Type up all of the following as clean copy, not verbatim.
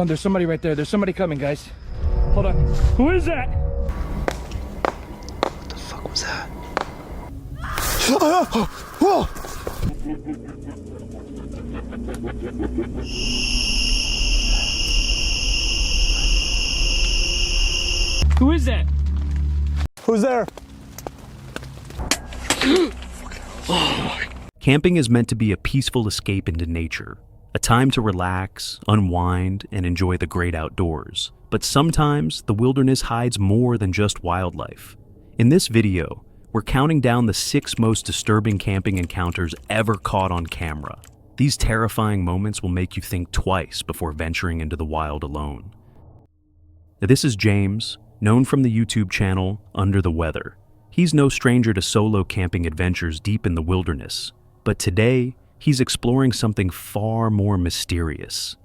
Oh, there's somebody right there. There's somebody coming, guys. Hold on. Who is that? What the fuck was that? Whoa! Who is that? Who's there? Camping is meant to be a peaceful escape into nature, a time to relax, unwind, and enjoy the great outdoors. But sometimes the wilderness hides more than just wildlife. In this video, we're counting down the 6 most disturbing camping encounters ever caught on camera. These terrifying moments will make you think twice before venturing into the wild alone. This is James, known from the YouTube channel Under the Weather. He's no stranger to solo camping adventures deep in the wilderness, but today he's exploring something far more mysterious.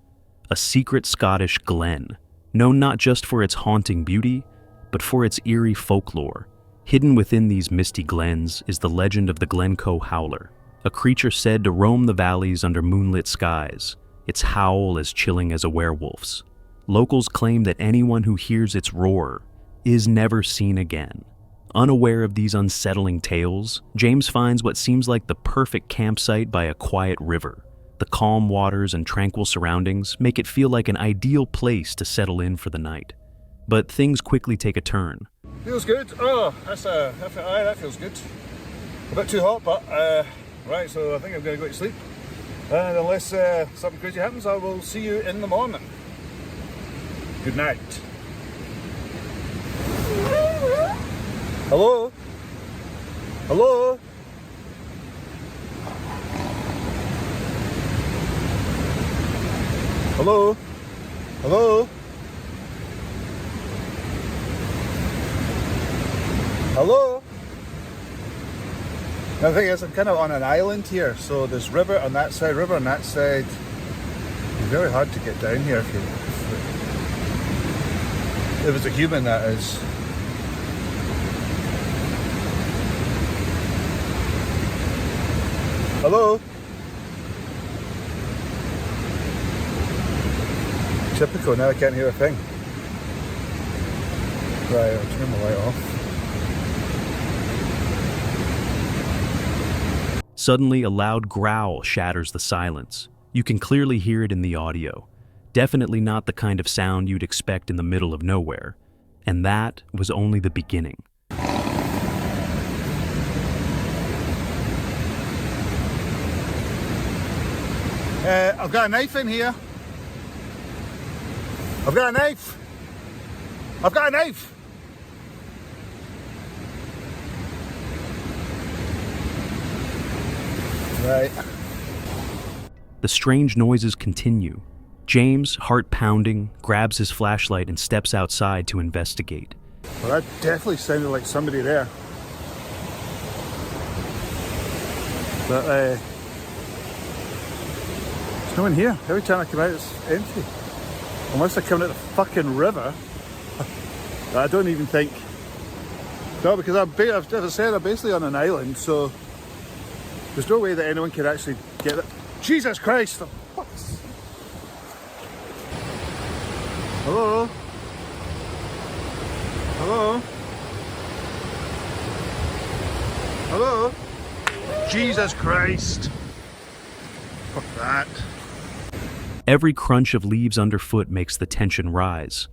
A secret Scottish glen, known not just for its haunting beauty, but for its eerie folklore. Hidden within these misty glens is the legend of the Glencoe Howler, a creature said to roam the valleys under moonlit skies, its howl as chilling as a werewolf's. Locals claim that anyone who hears its roar is never seen again. Unaware of these unsettling tales, James finds what seems like the perfect campsite by a quiet river. The calm waters and tranquil surroundings make it feel like an ideal place to settle in for the night. But things quickly take a turn. Feels good. Oh, that feels good. A bit too hot, but right. So I think I'm going to go to sleep. And unless something crazy happens, I will see you in the morning. Good night. Hello? Hello? Hello? Hello? Hello? Now the thing is, I'm kind of on an island here, so there's river on that side, river on that side. It's very hard to get down here if it's a human, that is. Hello? Typical, now I can't hear a thing. Right, I'll turn the light off. Suddenly, a loud growl shatters the silence. You can clearly hear it in the audio. Definitely not the kind of sound you'd expect in the middle of nowhere. And that was only the beginning. I've got a knife in here. I've got a knife. I've got a knife. Right. The strange noises continue. James, heart pounding, grabs his flashlight and steps outside to investigate. Well, that definitely sounded like somebody there. But there's no one here. Every time I come out, it's empty. Unless I come out the fucking river. I don't even think. No, because as I said, I'm basically on an island, so there's no way that anyone could actually get it. Jesus Christ! What? Hello? Hello? Hello? Jesus Christ! Fuck that. Every crunch of leaves underfoot makes the tension rise.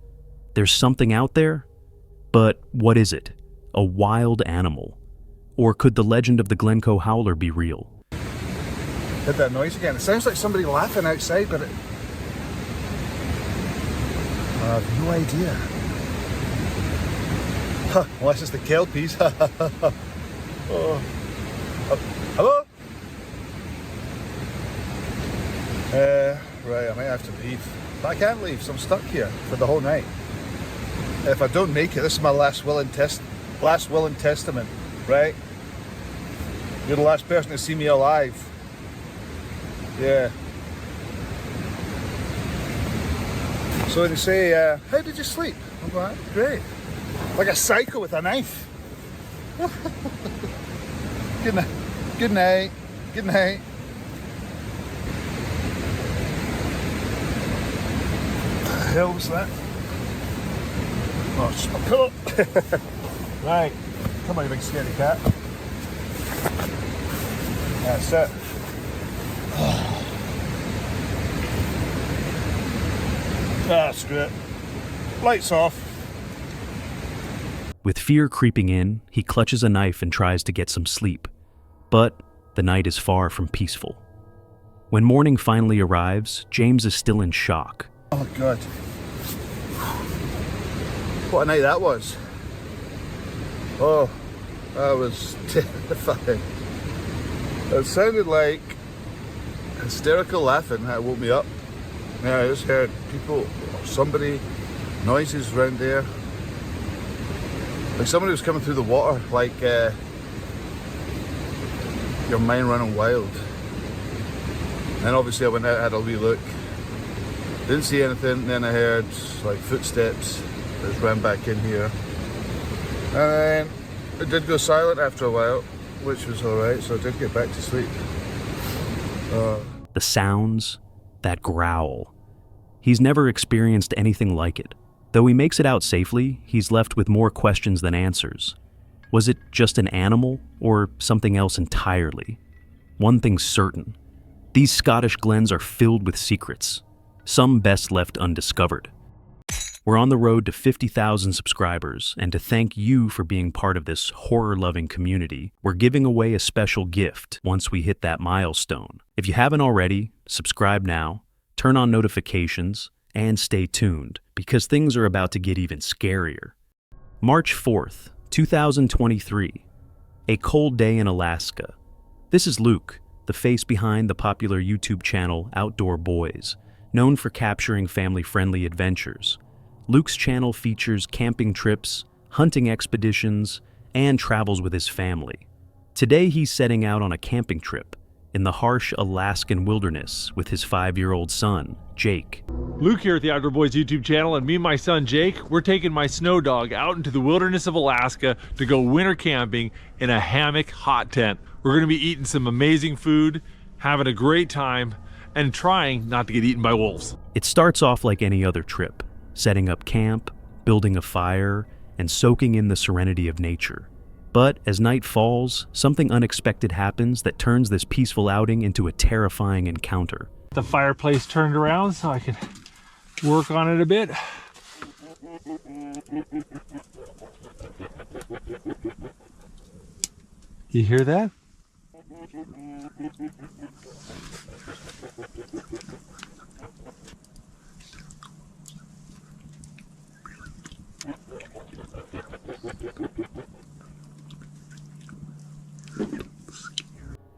There's something out there? But what is it? A wild animal? Or could the legend of the Glencoe Howler be real? Did that noise again. It sounds like somebody laughing outside, but I have no idea. Huh, unless it's the kelpies. Oh. Hello? Right, I might have to leave. But I can't leave, so I'm stuck here for the whole night. If I don't make it, this is my last will and testament, right? You're the last person to see me alive. Yeah. So they say, how did you sleep? I'm like, great. Like a psycho with a knife. Good night. Good night. Good night. hell was that? Oh, it's just my pillow. Right, come on, you big scary cat. That's it. Screw it. Lights off. With fear creeping in, he clutches a knife and tries to get some sleep. But the night is far from peaceful. When morning finally arrives, James is still in shock. Oh God. What a night that was. Oh, that was terrifying. It sounded like hysterical laughing that woke me up. Yeah, I just heard people, or somebody, noises around there. Like somebody was coming through the water, like your mind running wild. And obviously I went out, had a wee look. Didn't see anything, then I heard like footsteps. I just ran back in here. And then it did go silent after a while, which was alright, so I did get back to sleep. The sounds, that growl. He's never experienced anything like it. Though he makes it out safely, he's left with more questions than answers. Was it just an animal, or something else entirely? One thing's certain. These Scottish glens are filled with secrets, some best left undiscovered. We're on the road to 50,000 subscribers, and to thank you for being part of this horror-loving community, we're giving away a special gift once we hit that milestone. If you haven't already, subscribe now, turn on notifications, and stay tuned, because things are about to get even scarier. March 4th, 2023. A cold day in Alaska. This is Luke, the face behind the popular YouTube channel Outdoor Boys, known for capturing family-friendly adventures. Luke's channel features camping trips, hunting expeditions, and travels with his family. Today he's setting out on a camping trip in the harsh Alaskan wilderness with his 5-year-old son, Jake. Luke here at the Outdoor Boys YouTube channel, and me and my son Jake, we're taking my snow dog out into the wilderness of Alaska to go winter camping in a hammock hot tent. We're gonna be eating some amazing food, having a great time, and trying not to get eaten by wolves. It starts off like any other trip, setting up camp, building a fire, and soaking in the serenity of nature. But as night falls, something unexpected happens that turns this peaceful outing into a terrifying encounter. The fireplace turned around so I can work on it a bit. You hear that?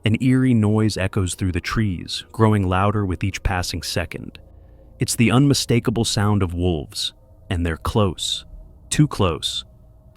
An eerie noise echoes through the trees, growing louder with each passing second. It's the unmistakable sound of wolves, and they're close. Too close.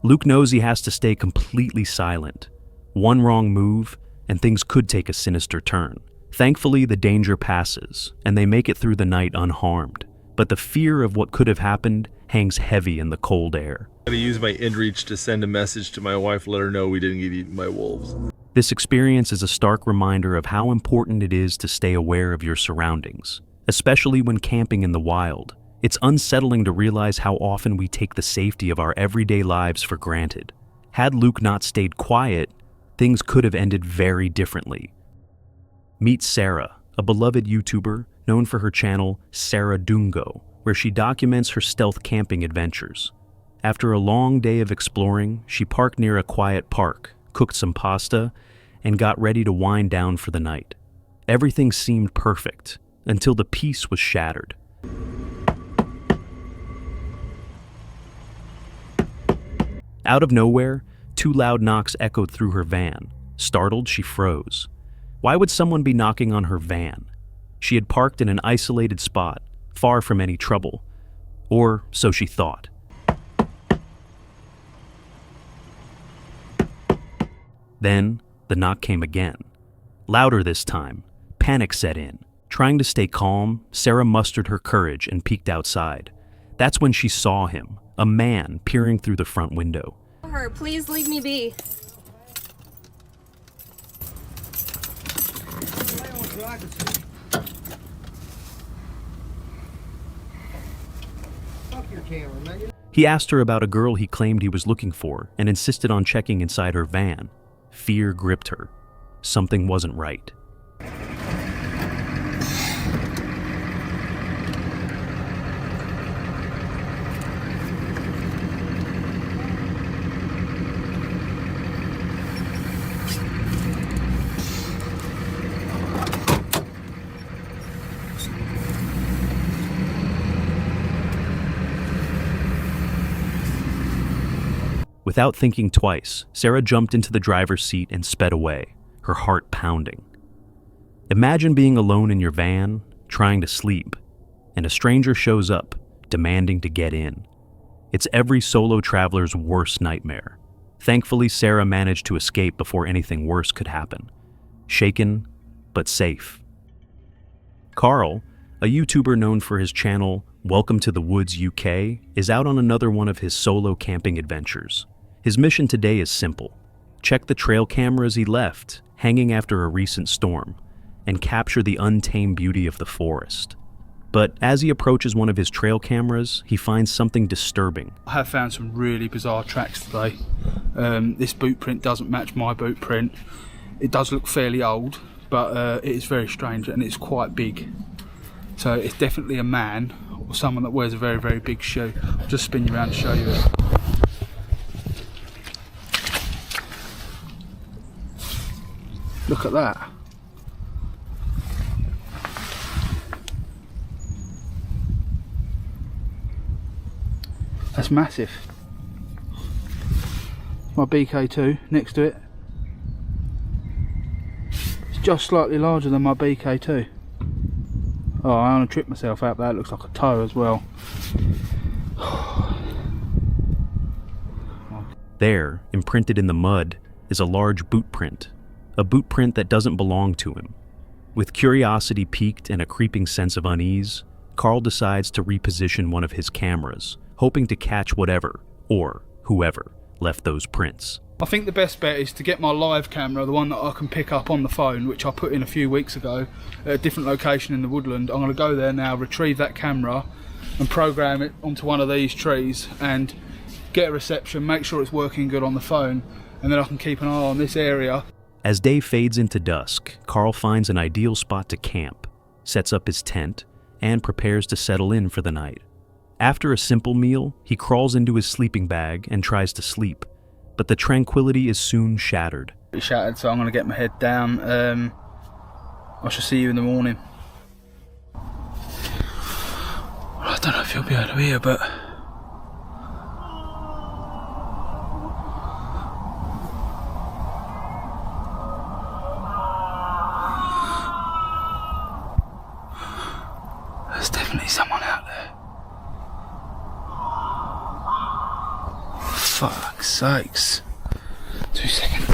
Luke knows he has to stay completely silent. One wrong move, and things could take a sinister turn. Thankfully, the danger passes, and they make it through the night unharmed. But the fear of what could have happened hangs heavy in the cold air. I'm gonna use my inReach to send a message to my wife, let her know we didn't get eaten by wolves. This experience is a stark reminder of how important it is to stay aware of your surroundings, especially when camping in the wild. It's unsettling to realize how often we take the safety of our everyday lives for granted. Had Luke not stayed quiet, things could have ended very differently. Meet Sarah, a beloved YouTuber known for her channel Sarah Dungo, where she documents her stealth camping adventures. After a long day of exploring, she parked near a quiet park, cooked some pasta, and got ready to wind down for the night. Everything seemed perfect until the peace was shattered. Out of nowhere, 2 loud knocks echoed through her van. Startled, she froze. Why would someone be knocking on her van? She had parked in an isolated spot, far from any trouble. Or so she thought. Then, the knock came again. Louder this time. Panic set in. Trying to stay calm, Sarah mustered her courage and peeked outside. That's when she saw him, a man peering through the front window. Her, please leave me be. He asked her about a girl he claimed he was looking for and insisted on checking inside her van. Fear gripped her. Something wasn't right. Without thinking twice, Sarah jumped into the driver's seat and sped away, her heart pounding. Imagine being alone in your van, trying to sleep, and a stranger shows up, demanding to get in. It's every solo traveler's worst nightmare. Thankfully, Sarah managed to escape before anything worse could happen. Shaken, but safe. Carl, a YouTuber known for his channel Welcome to the Woods UK, is out on another one of his solo camping adventures. His mission today is simple: check the trail cameras he left hanging after a recent storm and capture the untamed beauty of the forest. But as he approaches one of his trail cameras, he finds something disturbing. I have found some really bizarre tracks today. This boot print doesn't match my boot print. It does look fairly old, but it is very strange and it's quite big. So it's definitely a man or someone that wears a very, very big shoe. I'll just spin you around to show you it. Look at that. That's massive. My BK2 next to it. It's just slightly larger than my BK2. Oh, I want to trip myself out. That looks like a toe as well. There, imprinted in the mud, is a large boot print. A boot print that doesn't belong to him. With curiosity piqued and a creeping sense of unease, Carl decides to reposition one of his cameras, hoping to catch whatever, or whoever, left those prints. I think the best bet is to get my live camera, the one that I can pick up on the phone, which I put in a few weeks ago at a different location in the woodland. I'm going to go there now, retrieve that camera and program it onto one of these trees and get a reception, make sure it's working good on the phone, and then I can keep an eye on this area. As day fades into dusk, Carl finds an ideal spot to camp, sets up his tent, and prepares to settle in for the night. After a simple meal, he crawls into his sleeping bag and tries to sleep, but the tranquility is soon shattered. It's shattered, so I'm going to get my head down. I shall see you in the morning. I don't know if you'll be able to hear, but there's definitely someone out there. Fuck's sakes. 2 seconds.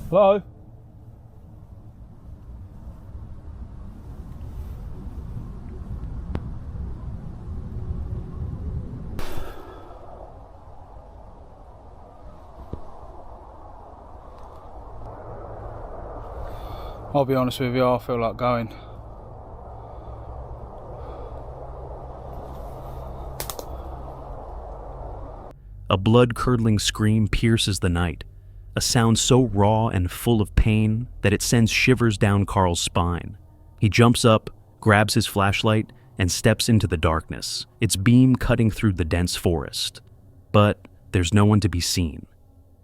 Hello? I'll be honest with you, I feel like going. A blood-curdling scream pierces the night, a sound so raw and full of pain that it sends shivers down Carl's spine. He jumps up, grabs his flashlight, and steps into the darkness, its beam cutting through the dense forest. But there's no one to be seen.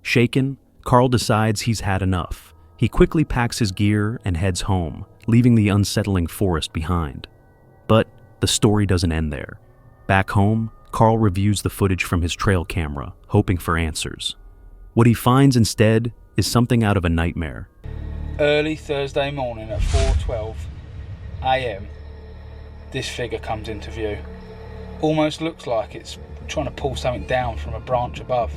Shaken, Carl decides he's had enough. He quickly packs his gear and heads home, leaving the unsettling forest behind. But the story doesn't end there. Back home, Carl reviews the footage from his trail camera, hoping for answers. What he finds instead is something out of a nightmare. Early Thursday morning at 4:12 AM, this figure comes into view. Almost looks like it's trying to pull something down from a branch above,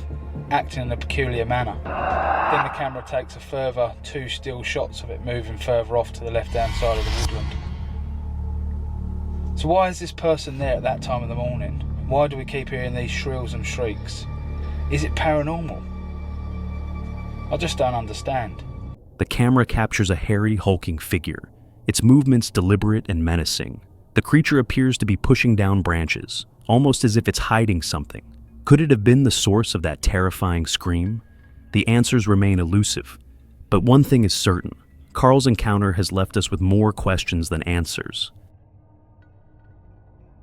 acting in a peculiar manner. Then the camera takes a further 2 still shots of it moving further off to the left-hand side of the woodland. So why is this person there at that time of the morning? Why do we keep hearing these shrills and shrieks? Is it paranormal? I just don't understand. The camera captures a hairy, hulking figure, its movements deliberate and menacing. The creature appears to be pushing down branches, almost as if it's hiding something. Could it have been the source of that terrifying scream? The answers remain elusive, but one thing is certain. Carl's encounter has left us with more questions than answers.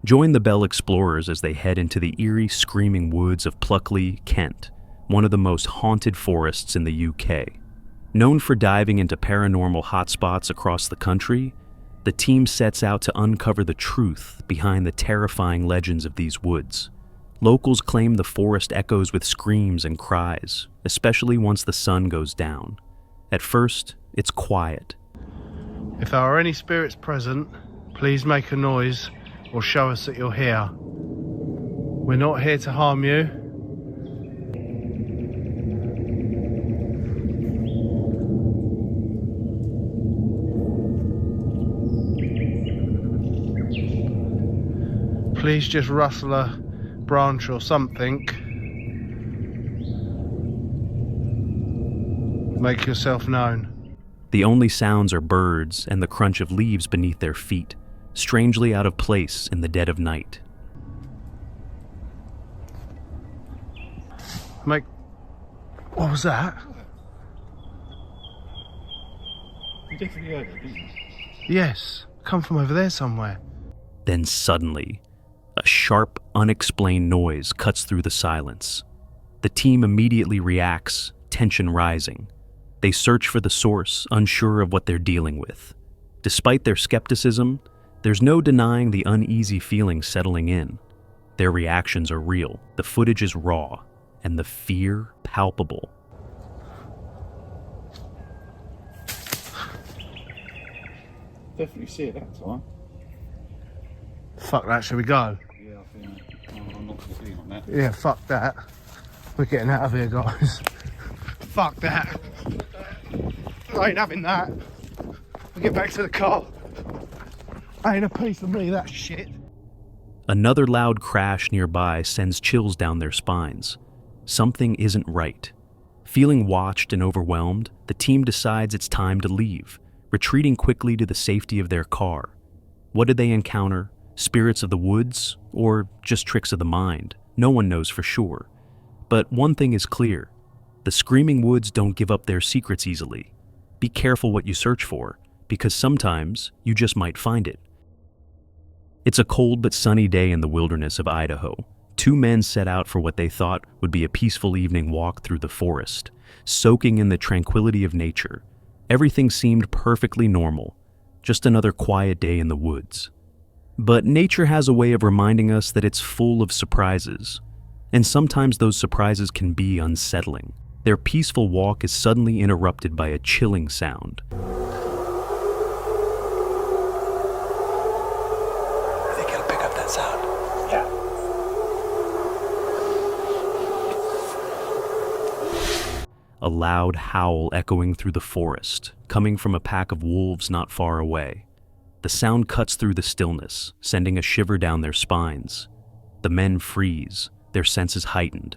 Join the Bell Explorers as they head into the eerie, screaming woods of Pluckley, Kent, one of the most haunted forests in the UK. Known for diving into paranormal hotspots across the country, the team sets out to uncover the truth behind the terrifying legends of these woods. Locals claim the forest echoes with screams and cries, especially once the sun goes down. At first, it's quiet. If there are any spirits present, please make a noise or show us that you're here. We're not here to harm you. Please just rustle a branch or something. Make yourself known. The only sounds are birds and the crunch of leaves beneath their feet, strangely out of place in the dead of night. What was that? You definitely heard it, didn't you? Yes, come from over there somewhere. Then suddenly, a sharp, unexplained noise cuts through the silence. The team immediately reacts, tension rising. They search for the source, unsure of what they're dealing with. Despite their skepticism, there's no denying the uneasy feeling settling in. Their reactions are real, the footage is raw, and the fear palpable. Definitely see it that time. Fuck that, shall we go? Yeah, I think I'm not too keen on that. Yeah, fuck that. We're getting out of here, guys. Fuck that. I ain't having that. We'll get back to the car. Ain't a piece of me, that shit. Another loud crash nearby sends chills down their spines. Something isn't right. Feeling watched and overwhelmed, the team decides it's time to leave, retreating quickly to the safety of their car. What did they encounter? Spirits of the woods? Or just tricks of the mind? No one knows for sure. But one thing is clear. The screaming woods don't give up their secrets easily. Be careful what you search for, because sometimes you just might find it. It's a cold but sunny day in the wilderness of Idaho. Two men set out for what they thought would be a peaceful evening walk through the forest, soaking in the tranquility of nature. Everything seemed perfectly normal, just another quiet day in the woods. But nature has a way of reminding us that it's full of surprises, and sometimes those surprises can be unsettling. Their peaceful walk is suddenly interrupted by a chilling sound. I think it'll pick up that sound. Yeah. A loud howl echoing through the forest, coming from a pack of wolves not far away. The sound cuts through the stillness, sending a shiver down their spines. The men freeze, their senses heightened,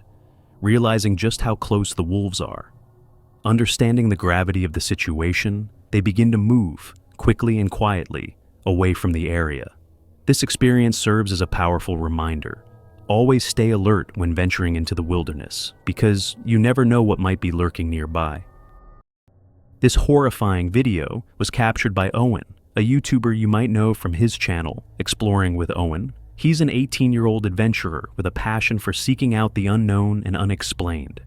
realizing just how close the wolves are. Understanding the gravity of the situation, they begin to move, quickly and quietly, away from the area. This experience serves as a powerful reminder. Always stay alert when venturing into the wilderness, because you never know what might be lurking nearby. This horrifying video was captured by Owen, a YouTuber you might know from his channel, Exploring with Owen. He's an 18-year-old adventurer with a passion for seeking out the unknown and unexplained.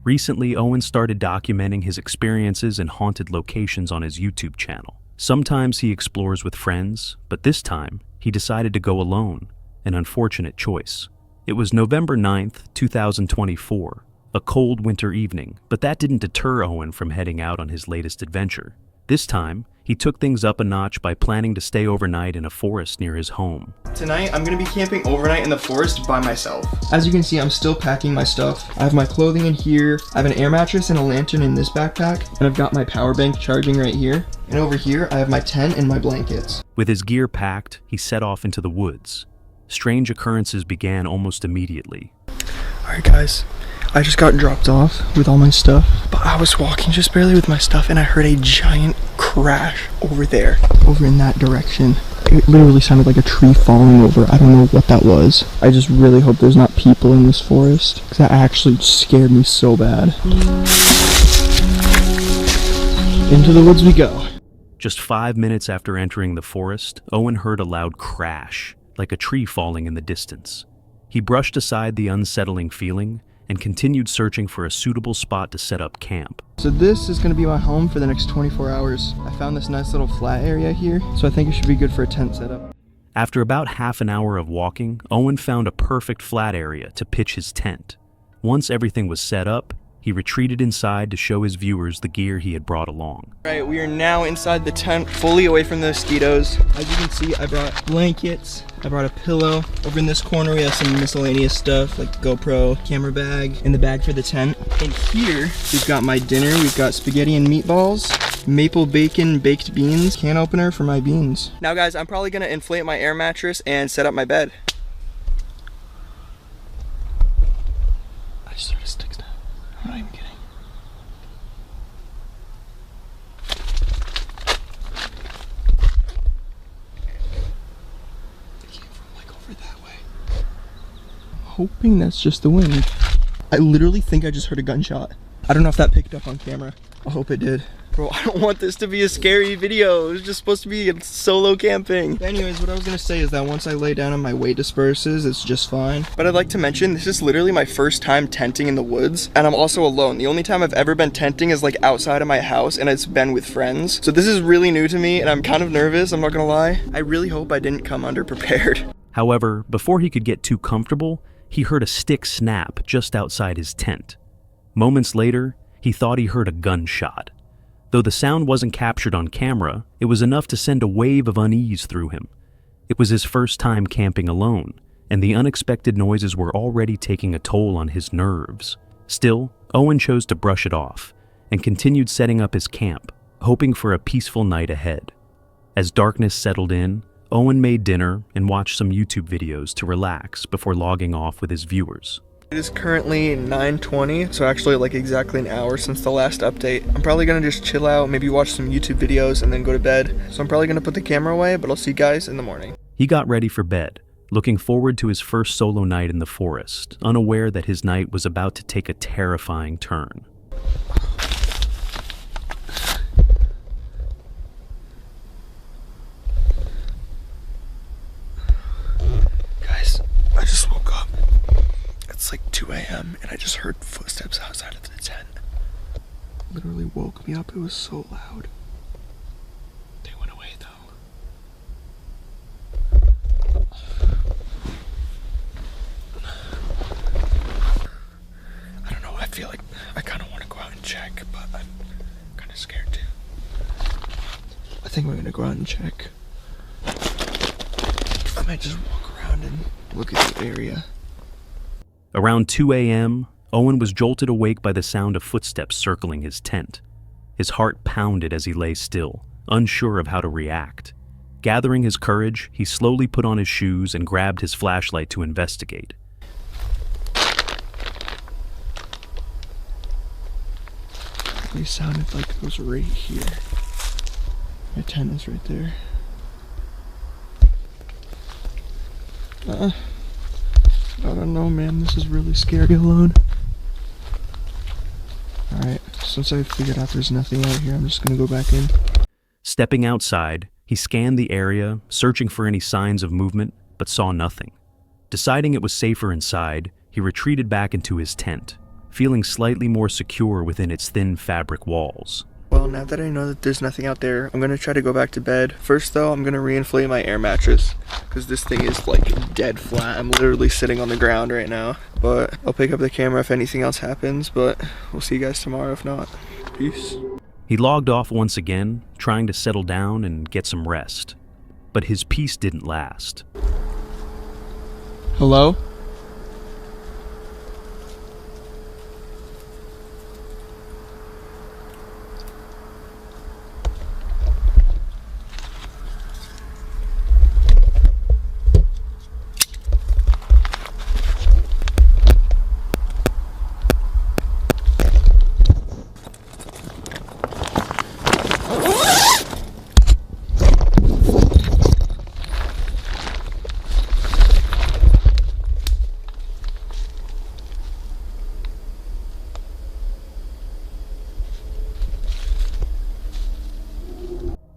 Recently, Owen started documenting his experiences in haunted locations on his YouTube channel. Sometimes he explores with friends, but this time, he decided to go alone, an unfortunate choice. It was November 9th, 2024, a cold winter evening, but that didn't deter Owen from heading out on his latest adventure. This time, he took things up a notch by planning to stay overnight in a forest near his home. Tonight, I'm going to be camping overnight in the forest by myself. As you can see, I'm still packing my stuff. I have my clothing in here, I have an air mattress and a lantern in this backpack, and I've got my power bank charging right here. And over here, I have my tent and my blankets. With his gear packed, he set off into the woods. strange occurrences began almost immediately. Alright guys, I just got dropped off with all my stuff, but I was walking just barely with my stuff and I heard a giant crash over there, over in that direction. It literally sounded like a tree falling over. I don't know what that was. I just really hope there's not people in this forest, because that actually scared me so bad. Into the woods we go. Just 5 minutes after entering the forest, Owen heard a loud crash, like a tree falling in the distance. He brushed aside the unsettling feeling and continued searching for a suitable spot to set up camp. So this is going to be my home for the next 24 hours. I found this nice little flat area here, so I think it should be good for a tent setup. After about half an hour of walking, Owen found a perfect flat area to pitch his tent. Once everything was set up, he retreated inside to show his viewers the gear he had brought along. Alright, we are now inside the tent, fully away from the mosquitoes. As you can see, I brought blankets, I brought a pillow. Over in this corner, we have some miscellaneous stuff like GoPro, camera bag, and the bag for the tent. And here, we've got my dinner. We've got spaghetti and meatballs, maple bacon baked beans, can opener for my beans. Now guys, I'm probably gonna inflate my air mattress and set up my bed. I just heard a stick snap. I'm not even kidding. They came from like over that way. I'm hoping that's just the wind. I literally think I just heard a gunshot. I don't know if that picked up on camera. I hope it did. Bro, I don't want this to be a scary video. It was just supposed to be solo camping. But anyways, what I was gonna say is that once I lay down and my weight disperses, it's just fine. But I'd like to mention, this is literally my first time tenting in the woods, and I'm also alone. The only time I've ever been tenting is like outside of my house, and it's been with friends. So this is really new to me, and I'm kind of nervous, I'm not gonna lie. I really hope I didn't come underprepared. However, before he could get too comfortable, he heard a stick snap just outside his tent. Moments later, he thought he heard a gunshot. Though the sound wasn't captured on camera, it was enough to send a wave of unease through him. It was his first time camping alone, and the unexpected noises were already taking a toll on his nerves. Still, Owen chose to brush it off and continued setting up his camp, hoping for a peaceful night ahead. As darkness settled in, Owen made dinner and watched some YouTube videos to relax before logging off with his viewers. It is currently 9:20, so actually like exactly an hour since the last update. I'm probably gonna just chill out, maybe watch some YouTube videos and then go to bed. So I'm probably gonna put the camera away, but I'll see you guys in the morning. He got ready for bed, looking forward to his first solo night in the forest, unaware that his night was about to take a terrifying turn. Guys, I just woke up. It's like 2 a.m. and I just heard footsteps outside of the tent. Literally woke me up. It was so loud. They went away though. I don't know. I feel like I kind of want to go out and check, but I'm kind of scared too. I think we're gonna go out and check. I might just walk around and look at the area. Around 2 a.m., Owen was jolted awake by the sound of footsteps circling his tent. His heart pounded as he lay still, unsure of how to react. Gathering his courage, he slowly put on his shoes and grabbed his flashlight to investigate. They sounded like it was right here. My tent is right there. I don't know, man. This is really scary alone. Alright, since I figured out there's nothing out here, I'm just gonna go back in. Stepping outside, he scanned the area, searching for any signs of movement, but saw nothing. Deciding it was safer inside, he retreated back into his tent, feeling slightly more secure within its thin fabric walls. Well, now that I know that there's nothing out there, I'm gonna try to go back to bed. First though, I'm gonna reinflate my air mattress, because this thing is like dead flat. I'm literally sitting on the ground right now. But I'll pick up the camera if anything else happens, but we'll see you guys tomorrow if not. Peace. He logged off once again, trying to settle down and get some rest. But his peace didn't last. Hello?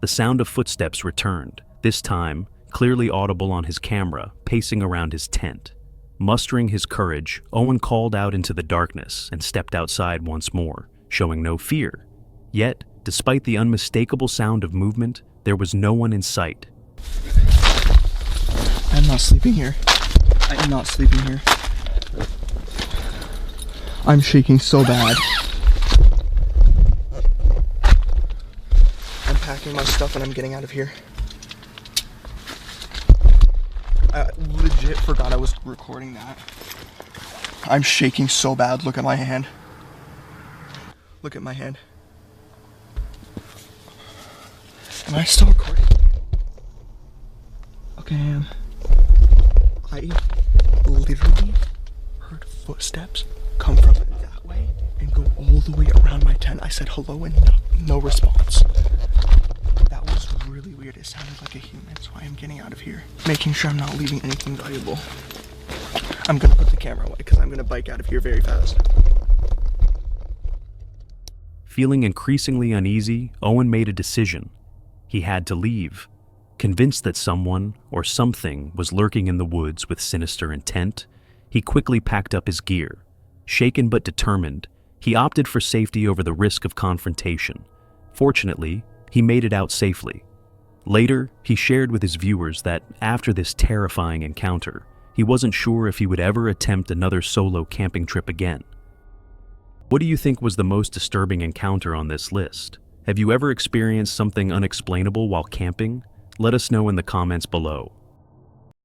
the sound of footsteps returned, this time clearly audible on his camera, pacing around his tent. Mustering his courage, Owen called out into the darkness and stepped outside once more, showing no fear. Yet, despite the unmistakable sound of movement, there was no one in sight. I'm not sleeping here. I am not sleeping here. I'm shaking so bad. I'm packing my stuff and I'm getting out of here. I legit forgot I was recording that. I'm shaking so bad. Look at my hand. Look at my hand. Am I still recording? Okay, I am. I literally heard footsteps come from that way and go all the way around my tent. I said hello and no response. That was really weird. It sounded like a human, so I am getting out of here. Making sure I'm not leaving anything valuable. I'm gonna put the camera away because I'm gonna bike out of here very fast. Feeling increasingly uneasy, Owen made a decision. He had to leave. Convinced that someone or something was lurking in the woods with sinister intent, he quickly packed up his gear. Shaken but determined, he opted for safety over the risk of confrontation. Fortunately, he made it out safely. Later, he shared with his viewers that after this terrifying encounter, he wasn't sure if he would ever attempt another solo camping trip again. What do you think was the most disturbing encounter on this list? Have you ever experienced something unexplainable while camping? Let us know in the comments below.